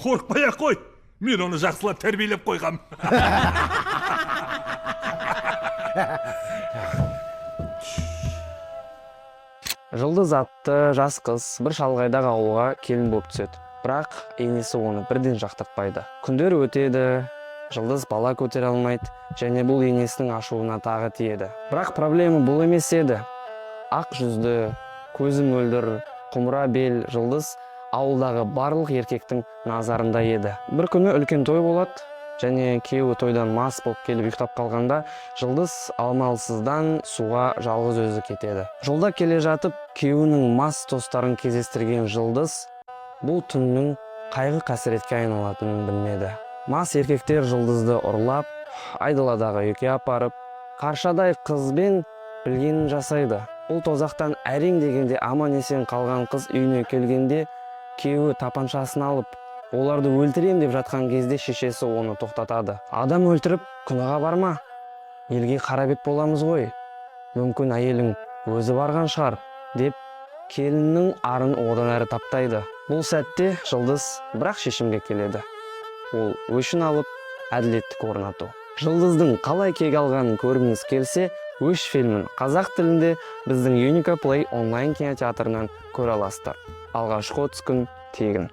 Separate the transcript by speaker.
Speaker 1: Қорқпай-ақ қой. Мен оны жақсылап тәрбиелеп қойғам.
Speaker 2: Жылдыз атты жас қыз бір шалғайдағы ауылға келін болып түседі. Бірақ енесі оны бірден жақтыртпайды. Күндер өтеді, Жылдыз бала көтере алмайды, және бұл енесінің ашуына тағы тиеді. Бірақ проблема бұл емес еді. Ақ жүзді, көзі мөлдір, құмыра бел Жылдыз ауылдағы барлық еркектің назарында еді. Бір күні үлкен той болады, және күйеуі тойдан мас болып келіп ұйықтап қалғанда, Жылдыз амалсыздан суға жалғыз өзі кетеді. Жолда келе жатып, күйеуінің мас достарын кездестірген Жылдыз бұл түннің қайғы қасіретке айналатынын білмеді. Мас еркектер Жылдызды ұрлап, айдаладағы үйге апарып, қаршадай қызбен білгенін жасайды. Бұл тозақтан әрең дегенде аман-есен қалған қыз үйіне келгенде, күйеуі тапаншасын алып, оларды өлтірем деп жатқан кезде шешесі оны тоқтатады. Адам өлтіріп, күнәға барма. Елге қарабет боламыз ғой. Мүмкін әйелің өзі барған шығар, деп келіннің арын одан әрі таптайды. Бұл сәтте Жылдыз бірақ шешімге келеді. Ол өшін алып, әділеттік орнату. Жылдыздың қалай кек алғанын көргіңіз келсе, Өш фильмін қазақ тілінде біздің Unica Play онлайн кинотеатрынан көре аласыздар. Алғашқы 30 күн тегін.